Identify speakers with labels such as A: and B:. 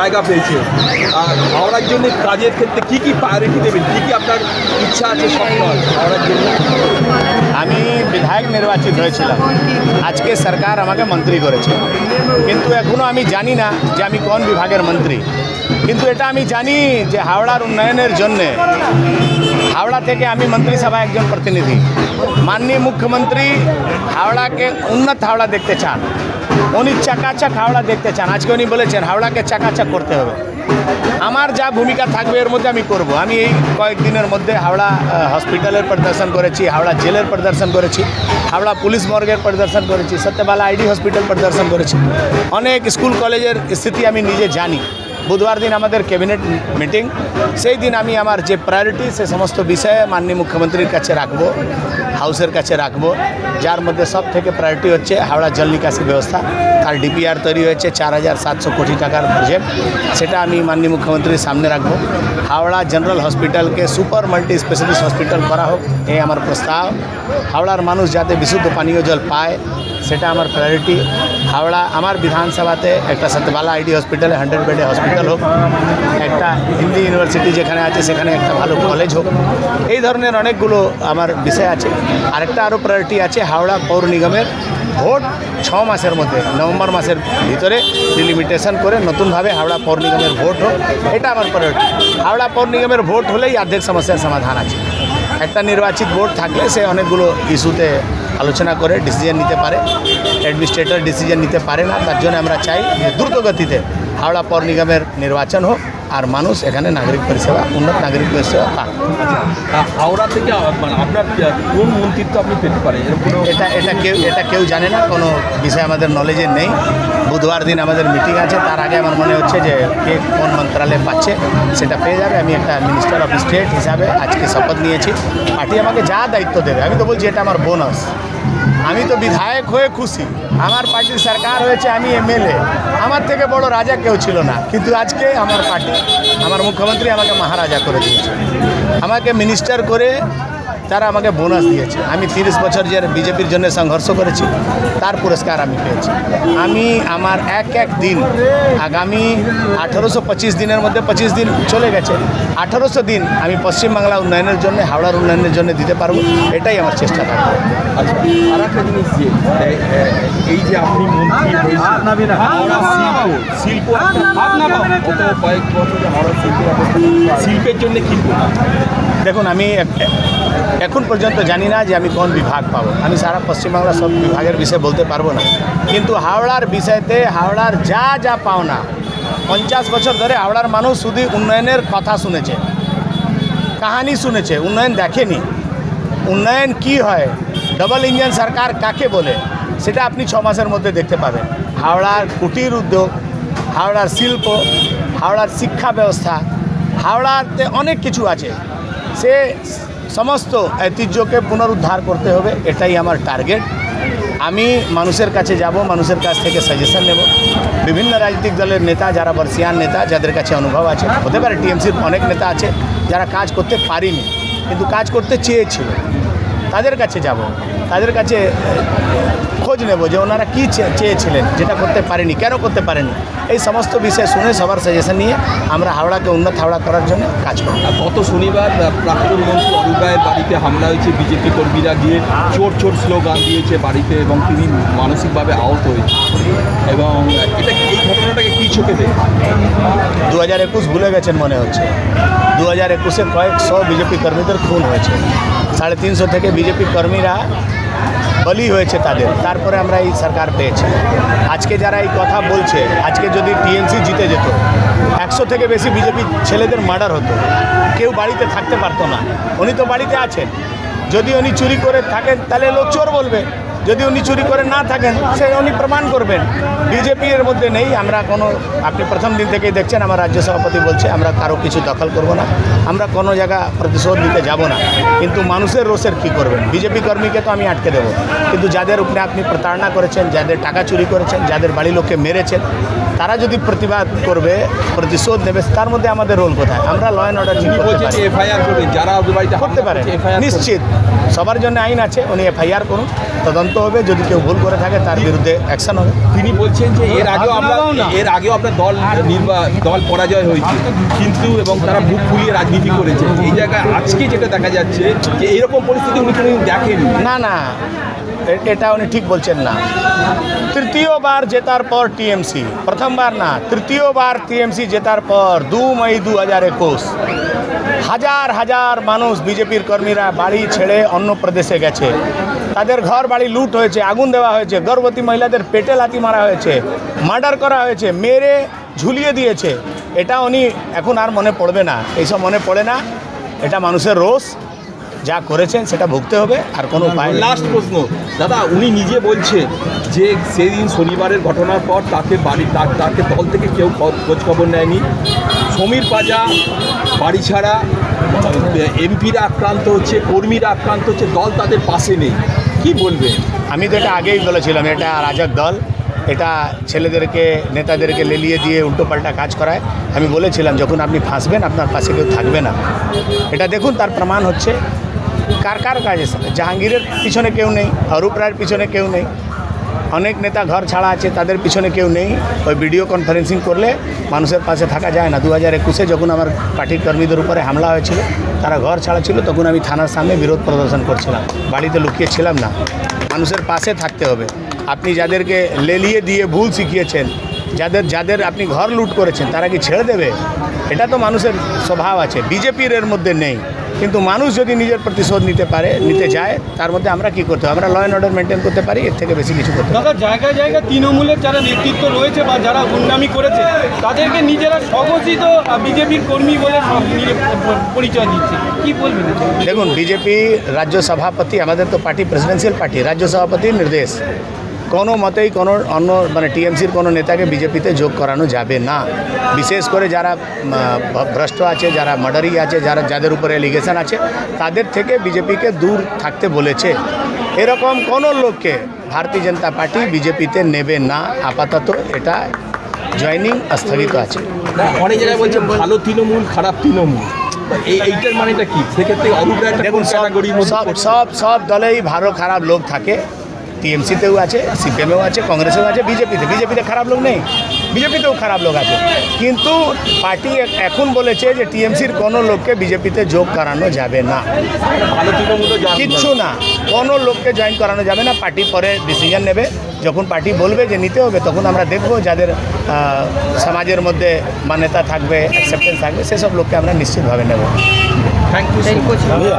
A: জায়গা পেয়েছে। আর হাওড়ার জন্য কাজের ক্ষেত্রে কী কী প্রায়োরিটি দেবেন, কী কী আপনার ইচ্ছা আছে, স্বপ্ন আছে হাওড়ার জন্য?
B: আমি বিধায়ক নির্বাচিত হয়েছিলাম, আজকে সরকার আমাকে মন্ত্রী করেছে, কিন্তু এখনও আমি জানি না যে আমি কোন বিভাগের মন্ত্রী। কিন্তু এটা আমি জানি যে হাওড়ার উন্নয়নের জন্যে হাওড়া থেকে আমি মন্ত্রিসভায় একজন প্রতিনিধি। মাননীয় মুখ্যমন্ত্রী হাওড়াকে উন্নত হাওড়া দেখতে চান, উনি চাকাচাক হাওড়া দেখতে চান। আজকে উনি বলেছেন হাওড়াকে চাকাচাক করতে হবে। আমার যা ভূমিকা থাকবে এর মধ্যে আমি করব। আমি এই কয়েকদিনের মধ্যে হাওড়া হসপিটালের পরিদর্শন করেছি, হাওড়া জেলের পরিদর্শন করেছি, হাওড়া পুলিশ মর্গের পরিদর্শন করেছি, সত্যবালা আইডি হসপিটাল পরিদর্শন করেছি। অনেক স্কুল কলেজের স্থিতি আমি নিজে জানি। বুধবার দিন আমাদের ক্যাবিনেট মিটিং, সেই দিন আমি আমার যে প্রায়োরিটি সে সমস্ত বিষয়ে মাননীয় মুখ্যমন্ত্রীর কাছে রাখবো, হাউসের কাছে রাখবো। যার মধ্যে সব থেকে প্রায়োরিটি হচ্ছে হাওড়া জল নিকাশি ব্যবস্থা। তার ডিপিআর তৈরি হয়েছে 4700 কোটি টাকার প্রজেক্ট, সেটা আমি মাননীয় মুখ্যমন্ত্রীর সামনে রাখবো। হাওড়া জেনারেল হসপিটালকে সুপার মাল্টি স্পেশালিস্ট হসপিটাল করা হোক, এই আমার প্রস্তাব। হাওড়ার মানুষ যাতে বিশুদ্ধ পানীয় জল পায় সেটা আমার প্রায়োরিটি। হাওড়া আমার বিধানসভাতে একটা সত্যবালা আইডি হসপিটালে 100 বেডে হসপিটাল হোক, একটা হিন্দি ইউনিভার্সিটি যেখানে আছে সেখানে একটা ভালো কলেজ হোক। এই ধরনের অনেকগুলো আমার বিষয় আছে। আরেকটা আরও প্রায়োরিটি আছে, হাওড়া পৌর নিগমের ভোট 6 মাসের মধ্যে, নভেম্বর মাসের ভিতরে ডিলিমিটেশন করে নতুনভাবে হাওড়া পৌর নিগমের ভোট হোক, এটা আমার প্রায়োরিটি। হাওড়া পৌর নিগমের ভোট হলেই অর্ধেক সমস্যার সমাধান আছে। একটা নির্বাচিত বোর্ড থাকলে সে অনেকগুলো ইস্যুতে আলোচনা করে ডিসিশন নিতে পারে, অ্যাডমিনিস্ট্রেটর ডিসিশন নিতে পারে না। তার জন্য আমরা চাই যে দ্রুত গতিতে হাওড়া পৌর নিগমের নির্বাচন হোক আর মানুষ এখানে নাগরিক পরিষেবা, উন্নত নাগরিক পরিষেবা পান।
A: হাওড়া থেকে মানে আপনার কোন মন্ত্রিত্ব আপনি পেতে পারেন এরকম?
B: এটা কেউ জানে না, কোনো বিষয় আমাদের নলেজে নেই। বুধবার দিন আমাদের মিটিং আছে, তার আগে আমার মনে হচ্ছে যে কে কোন মন্ত্রণালয়ে পাচ্ছে সেটা পেয়ে যাবে। আমি একটা মিনিস্টার অফ স্টেট হিসাবে আজকে শপথ নিয়েছি। পার্টি আমাকে যা দায়িত্ব দেবে, আমি তো বলছি এটা আমার বোনাস। আমি তো বিধায়ক হয়ে খুশি, আমার পার্টির সরকার হয়েছে, আমি এমএলএ, আমার থেকে বড় রাজা কেউ ছিল না। কিন্তু আজকে আমার পার্টি, আমার মুখ্যমন্ত্রী আমাকে মহারাজা করে দিয়েছে, আমাকে মিনিস্টার করে তারা আমাকে বোনাস দিয়েছে। আমি 30 বছর যে বিজেপির জন্য সংঘর্ষ করেছি তার পুরস্কার আমি পেয়েছি। আমি আমার এক দিন, আগামী 1825 দিনের মধ্যে 25 দিন চলে গেছে, 1800 দিন আমি পশ্চিমবাংলা উন্নয়নের জন্য, হাওড়ার উন্নয়নের জন্য দিতে পারবো, এটাই আমার চেষ্টা থাকবে।
A: আচ্ছা, আর একটা জিনিস যে এই যে আপনি মন্ত্রী হয়েছেন, হাওড়া শিল্প গত কয়েক বছরে হাওড়া শিল্পের জন্য কী করবেন?
B: দেখুন, আমি এখন পর্যন্ত জানি না যে আমি কোন বিভাগ পাবো। আমি সারা পশ্চিমবাংলা সব বিভাগের বিষয়ে বলতে পারবো না, কিন্তু হাওড়ার বিষয়তে হাওড়ার যা পাওনা, 50 বছর ধরে হাওড়ার মানুষ শুধু উন্নয়নের কথা শুনেছে, কাহানি শুনেছে, উন্নয়ন দেখেনি। উন্নয়ন কি হয়, ডবল ইঞ্জিন সরকার কাকে বলে, সেটা আপনি 6 মাসের মধ্যে দেখতে পাবেন। হাওড়ার কুটির উদ্যোগ, হাওড়ার শিল্প, হাওড়ার শিক্ষা ব্যবস্থা, হাওড়াতে অনেক কিছু আছে। সে সমস্ত ঐতিহ্যকে পুনরুদ্ধার করতে হবে, এটাই আমার টার্গেট। আমি মানুষের কাছে যাব, মানুষের কাছ থেকে সাজেশন নেব। বিভিন্ন রাজনৈতিক দলের নেতা যারা বর্ষিয়ান নেতা, যাদের কাছে অনুভব আছে, হতে পারে টিএমসির অনেক নেতা আছে যারা কাজ করতে পারেনি কিন্তু কাজ করতে চেয়েছিল, তাদের কাছে যাব, তাদের কাছে খোঁজ নেব যে ওনারা কী চেয়েছিলেন যেটা করতে পারেনি, কেন করতে পারেনি। এই সমস্ত বিষয় শুনে সবার সাজেশন নিয়ে আমরা হাওড়াকে উন্নত হাওড়া করার জন্য কাজ করব।
A: গত শনিবার প্রাক্তন মন্ত্রী অরূপ রায়ের বাড়িতে হামলা হয়েছে, বিজেপি কর্মীরা গিয়ে চোর স্লোগান দিয়েছে বাড়িতে এবং তিনি মানসিকভাবে আহত হয়েছে। এবং এই ঘটনাটাকে কী চোখে দেয়?
B: 2021 ভুলে গেছেন মনে হচ্ছে। 2021-এ কয়েকশো বিজেপি কর্মীদের খুন হয়েছে, 350 থেকে বিজেপি কর্মীরা বলি হয়েছে তাদের, তারপরে আমরা এই সরকার পেয়েছি। আজকে যারা এই কথা বলছে, আজকে যদি টিএমসি জিতে যেত, 100 থেকে বেশি বিজেপি ছেলেদের মার্ডার হতো, কেউ বাড়িতে থাকতে পারতো না। উনি তো বাড়িতে আছেন, যদি উনি চুরি করে থাকেন তাহলে লোক চোর বলবে, যদি উনি চুরি করে না থাকেন সে উনি প্রমাণ করবেন। বিজেপি এর মধ্যে নেই। আমরা কোনো, আপনি প্রথম দিন থেকেই দেখছেন আমার রাজ্য সভাপতি বলছে আমরা কারো কিছু দখল করব না, আমরা কোনো জায়গা প্রতিশোধ নিতে যাব না। কিন্তু মানুষের রোষের কী করবেন? বিজেপি কর্মীকে তো আমি আটকে দেবো, কিন্তু যাদের উপরে আপনি প্রতারণা করেছেন, যাদের টাকা চুরি করেছেন, যাদের বাড়ির লোককে মেরেছেন, তারা যদি প্রতিবাদ করবে, প্রতিশোধ নেবে, তার মধ্যে আমাদের রোল কোথায়? আমরা ল অ্যান্ড অর্ডার ঠিক করতে পারি,
A: এফআইআর করবে যারা
B: করতে পারে নিশ্চিত। সবার জন্য আইন আছে, উনি এফআইআর করুন, তদন্ত হবে, যদি কেউ ভুল করে থাকে তার বিরুদ্ধে অ্যাকশন হবে।
A: তিনি বলছেন যে এর আগেও আপনার দল পরাজয় হয়েছে কিন্তু এবং তারা বুক ফুলিয়ে রাজনীতি করেছে। এই জায়গায় আজকে যেটা দেখা যাচ্ছে যে এরকম পরিস্থিতি উনি কোনোদিন দেখেনি।
B: না না, এটা উনি ঠিক বলছেন না। তৃতীয়বার জেতার পর টিএমসি, প্রথমবার না, তৃতীয়বার টিএমসি জেতার পর 2 মে 2021 হাজার হাজার মানুষ বিজেপির কর্মীরা বাড়ি ছেড়ে অন্য প্রদেশে গেছে, তাদের ঘর বাড়ি লুট হয়েছে, আগুন দেওয়া হয়েছে, গর্ভবতী মহিলাদের পেটে লাথি মারা হয়েছে, মার্ডার করা হয়েছে, মেরে ঝুলিয়ে দিয়েছে। এটা উনি এখন আর মনে পড়বে না, এইসব মনে পড়ে না। এটা মানুষের রোষ, যা করেছেন সেটা ভুগতে হবে, আর কোনো উপায় নেই।
A: লাস্ট প্রশ্ন দাদা, উনি নিজে বলছেন যে সেদিন শনিবারের ঘটনার পর তাকে দল থেকে কেউ খোঁজখবর নেয়নি। সমীর পাজা বাড়ি ছাড়া, এমপিরা আক্রান্ত হচ্ছে, কর্মীরা আক্রান্ত হচ্ছে, দল তাদের পাশে নেই। কি বলবেন?
B: আমি তো এটা আগেই বলেছিলাম, এটা রাজক দল, এটা ছেলেদেরকে নেতাদেরকে লেলিয়ে দিয়ে উল্টোপাল্টা কাজ করায়। আমি বলেছিলাম যখন আপনি ফাঁসবেন আপনার পাশে কেউ থাকবে না। এটা দেখুন, তার প্রমাণ হচ্ছে। কার কার কাজে জাহাঙ্গীরের পিছনে কেউ নেই, অরূপ রায়ের পিছনে কেউ নেই, অনেক নেতা ঘর ছাড়া আছে, তাদের পিছনে কেউ নেই। ওই ভিডিও কনফারেন্সিং করলে মানুষের পাশে থাকা যায় না। 2021-এ যখন আমার পার্টির কর্মীদের উপরে হামলা হয়েছিল, তারা ঘর ছাড়া ছিল, তখন আমি থানার সামনে বিরোধ প্রদর্শন করছিলাম, বাড়িতে লুকিয়ে ছিলাম না। মানুষের পাশে থাকতে হবে। আপনি যাদেরকে লেলিয়ে দিয়ে ভুল শিখিয়েছেন, যাদের আপনি ঘর লুট করেছেন, তারা কি ছেড়ে দেবে? এটা তো মানুষের স্বভাব আছে, বিজেপির এর মধ্যে নেই। কিন্তু মানুষ যদি নিজের প্রতিশোধ নিতে যায়, তার মধ্যে আমরা কি করতে হবে? আমরা ল অ্যান্ড অর্ডার মেনটেন করতে পারি, এর থেকে বেশি কিছু করতে পারি।
C: দাদা, জায়গায় জায়গায় তৃণমূলের যারা নেতৃত্ব রয়েছে বা যারা গুন্ডামি করেছে, তাদেরকে নিজেরা স্বঘোষিত বিজেপির কর্মী বলে পরিচয় দিচ্ছে, কি বলবেন?
B: দেখুন, বিজেপি রাজ্য সভাপতি, আমাদের তো পার্টি প্রেসিডেন্সিয়াল পার্টি, রাজ্য সভাপতির নির্দেশ, কোনো মতেই কোনো অন্য টিএমসির কোনো নেতাকে বিজেপিতে যোগ করানো যাবে না। বিশেষ করে যারা ভ্রষ্ট আছে, যারা মার্ডারি আছে, যাদের উপরে এলিগেশন আছে, তাদের থেকে বিজেপিকে দূর থাকতে বলেছে। এরকম কোনো লোককে ভারতীয় জনতা পার্টি বিজেপিতে নেবে না। আপাতত এটা জয়েনিং স্থগিত আছে।
A: অনেক জায়গায় বলছে ভালো তৃণমূল, খারাপ তৃণমূল, এইটার মানেটা কি? সেক্ষেত্রে অরূপ রায়
B: দেখুন, সব দলেই ভালো খারাপ লোক থাকে। টিএমসিতেও আছে, সিপিএমেও আছে, কংগ্রেসেও আছে, বিজেপিতে খারাপ লোক নেই, বিজেপিতেও খারাপ লোক আছে। কিন্তু পার্টি এখন বলেছে যে টিএমসির কোনো লোককে বিজেপিতে যোগ করানো যাবে না।
A: ভালো তৃণমূল
B: কিচ্ছু না, কোনো লোককে জয়েন করানো যাবে না। পার্টি পরে ডিসিশন নেবে, যখন পার্টি বলবে যে নিতে হবে, তখন আমরা দেখব যাদের সমাজের মধ্যে মান্যতা থাকবে, অ্যাকসেপ্টেন্স থাকবে, সেসব লোককে আমরা নিশ্চিতভাবে নেব।
A: Thank you.